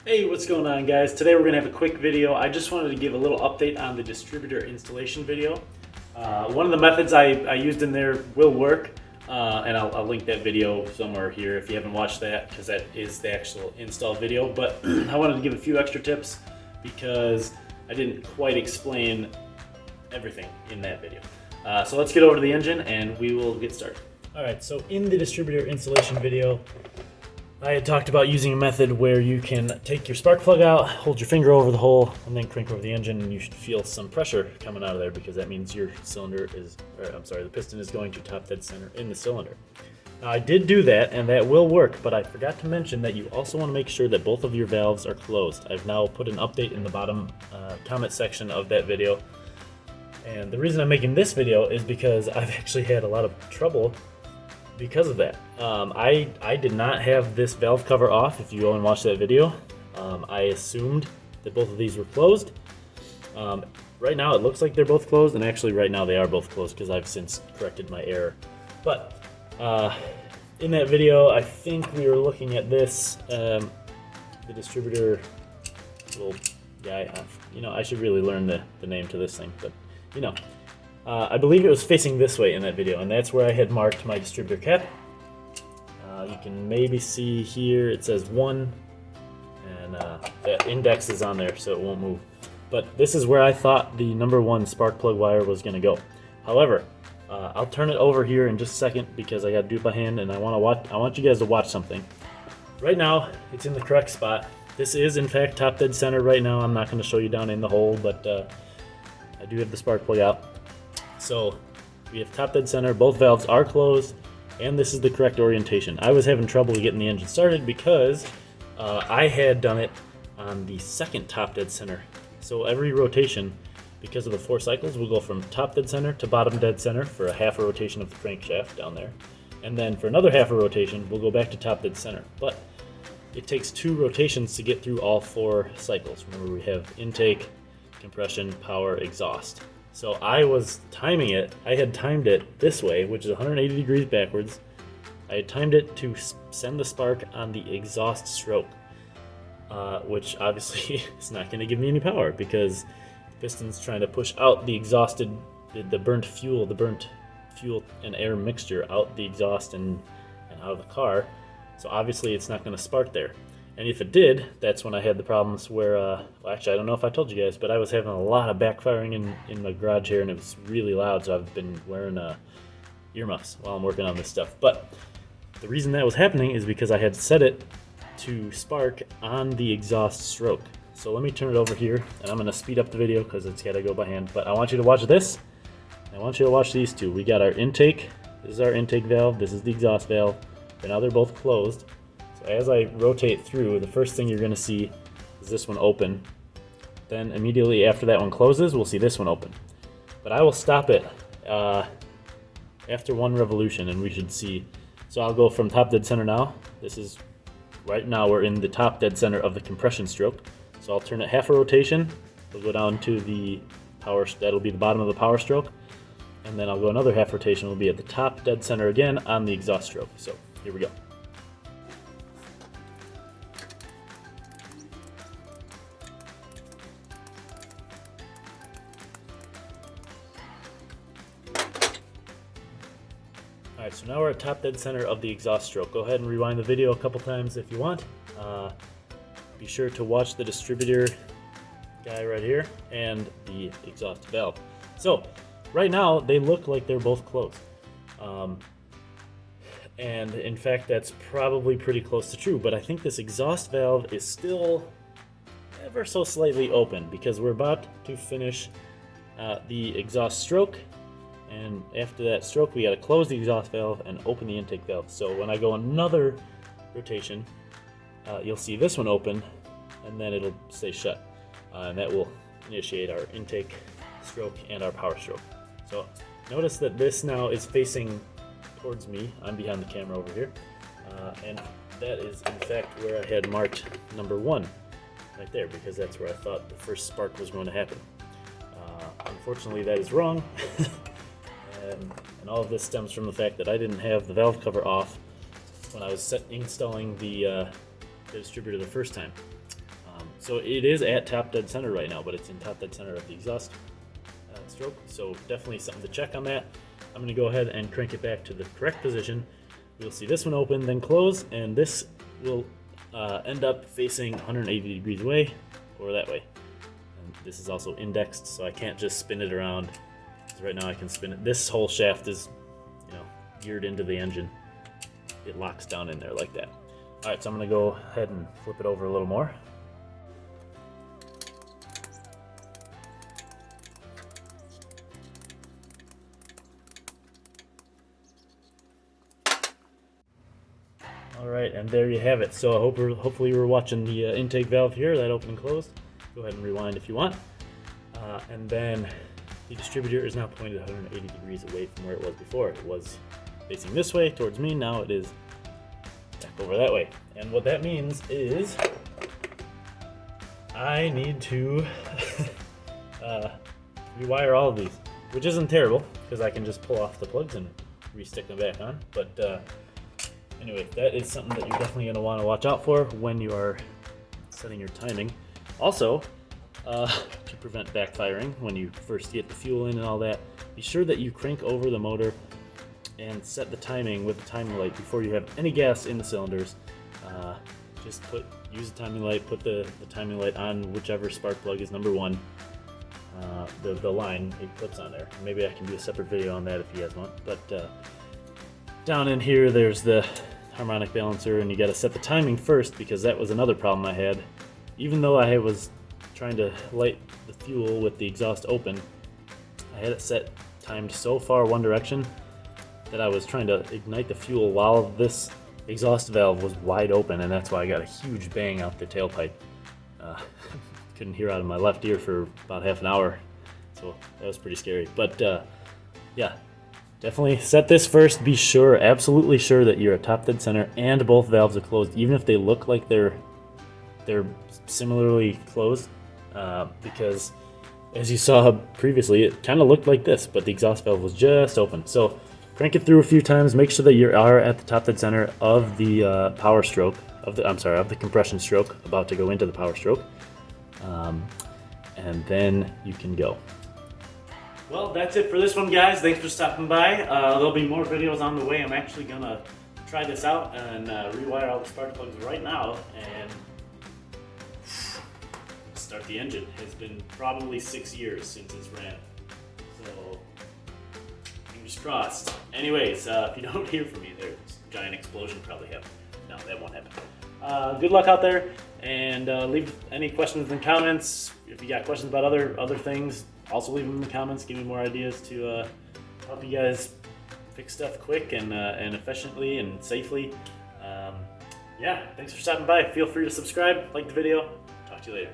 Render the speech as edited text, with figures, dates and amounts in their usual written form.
Hey, what's going on, guys? Today we're going to have a quick video. I just wanted to give a little update on the distributor installation video. One of the methods I used in there will work, and I'll link that video somewhere here if you haven't watched that, because that is the actual install video. But I wanted to give a few extra tips because I didn't quite explain everything in that video. So let's get over to the engine and we will get started. Alright, so in the distributor installation video, I had talked about using a method where you can take your spark plug out, hold your finger over the hole, and then crank over the engine, and you should feel some pressure coming out of there because that means your the piston is going to top dead center in the cylinder. Now I did do that, and that will work, but I forgot to mention that you also want to make sure that both of your valves are closed. I've now put an update in the bottom comment section of that video, and the reason I'm making this video is because I've actually had a lot of trouble because of that. I did not have this valve cover off. If you go and watch that video, I assumed that both of these were closed. Right now it looks like they're both closed, and actually right now they are both closed because I've since corrected my error. But in that video, I think we were looking at this, the distributor little guy. I should really learn the name to this thing, but I believe it was facing this way in that video, and that's where I had marked my distributor cap. You can maybe see here it says 1, and that index is on there so it won't move. But this is where I thought the number 1 spark plug wire was going to go. However, I'll turn it over here in just a second because I got to do it by hand, and I want you guys to watch something. Right now, it's in the correct spot. This is in fact top dead center right now. I'm not going to show you down in the hole, but I do have the spark plug out. So we have top dead center, both valves are closed, and this is the correct orientation. I was having trouble getting the engine started because I had done it on the second top dead center. So every rotation, because of the 4 cycles, we'll go from top dead center to bottom dead center for a half a rotation of the crankshaft down there. And then for another half a rotation, we'll go back to top dead center. But it takes 2 rotations to get through all 4 cycles. Remember, we have intake, compression, power, exhaust. So I was timing it. I had timed it this way, which is 180 degrees backwards. I had timed it to send the spark on the exhaust stroke, which obviously is not going to give me any power because the piston's trying to push out the burnt fuel and air mixture out the exhaust and out of the car. So obviously it's not going to spark there. And if it did, that's when I had the problems where, actually I don't know if I told you guys, but I was having a lot of backfiring in my garage here, and it was really loud, so I've been wearing earmuffs while I'm working on this stuff. But the reason that was happening is because I had set it to spark on the exhaust stroke. So let me turn it over here, and I'm going to speed up the video because it's got to go by hand. But I want you to watch this, and I want you to watch these two. We got our intake. This is our intake valve. This is the exhaust valve. And now they're both closed. As I rotate through, the first thing you're going to see is this one open. Then immediately after that one closes, we'll see this one open. But I will stop it after 1 revolution, and we should see. So I'll go from top dead center now. This is right now we're in the top dead center of the compression stroke. So I'll turn it half a rotation. We'll go down to the power. That'll be the bottom of the power stroke, and then I'll go another half rotation. We'll be at the top dead center again on the exhaust stroke. So here we go. Alright, so now we're at top dead center of the exhaust stroke. Go ahead and rewind the video a couple times if you want. Be sure to watch the distributor guy right here and the exhaust valve. So right now they look like they're both closed. And in fact that's probably pretty close to true, but I think this exhaust valve is still ever so slightly open because we're about to finish the exhaust stroke. And after that stroke, we got to close the exhaust valve and open the intake valve. So when I go another rotation, you'll see this one open, and then it'll stay shut. And that will initiate our intake stroke and our power stroke. So notice that this now is facing towards me. I'm behind the camera over here. And that is in fact where I had marked number 1, right there, because that's where I thought the first spark was going to happen. Unfortunately, that is wrong. And all of this stems from the fact that I didn't have the valve cover off when I was installing the distributor the first time. So it is at top dead center right now, but it's in top dead center of the exhaust stroke. So definitely something to check on that. I'm going to go ahead and crank it back to the correct position. We'll see this one open, then close, and this will end up facing 180 degrees away or that way. And this is also indexed, so I can't just spin it around. So right now I can spin it. This whole shaft is, geared into the engine. It locks down in there like that. All right, so I'm going to go ahead and flip it over a little more. All right, and there you have it. So hopefully you were watching the intake valve here, that open and closed. Go ahead and rewind if you want. And then the distributor is now pointed 180 degrees away from where it was before. It was facing this way towards me, now it is back over that way. And what that means is I need to rewire all of these, which isn't terrible because I can just pull off the plugs and re-stick them back on. But anyway, that is something that you're definitely going to want to watch out for when you are setting your timing. Also, to prevent backfiring when you first get the fuel in and all that, be sure that you crank over the motor and set the timing with the timing light before you have any gas in the cylinders. Just use the timing light, put the timing light on whichever spark plug is number one, the line it puts on there. Maybe I can do a separate video on that if you guys want. But down in here there's the harmonic balancer, and you got to set the timing first because that was another problem I had. Even though I was trying to light the fuel with the exhaust open, I had it set timed so far one direction that I was trying to ignite the fuel while this exhaust valve was wide open, and that's why I got a huge bang out the tailpipe. Couldn't hear out of my left ear for about half an hour, so that was pretty scary. But yeah, definitely set this first. Be sure, absolutely sure, that you're at top dead center and both valves are closed, even if they look like they're similarly closed, because as you saw previously, it kind of looked like this, but the exhaust valve was just open. So crank it through a few times. Make sure that you are at the top dead center of the power stroke, of the compression stroke about to go into the power stroke, and then you can go. Well, that's it for this one, guys. Thanks for stopping by. There'll be more videos on the way. I'm actually gonna try this out and rewire all the spark plugs right now and start the engine. It's been probably 6 years since it's ran, so fingers crossed. Anyways, if you don't hear from me, there's a giant explosion probably happened. No, that won't happen. Good luck out there, and leave any questions in the comments. If you got questions about other things, also leave them in the comments. Give me more ideas to help you guys fix stuff quick and efficiently and safely. Yeah, thanks for stopping by. Feel free to subscribe, like the video. Talk to you later.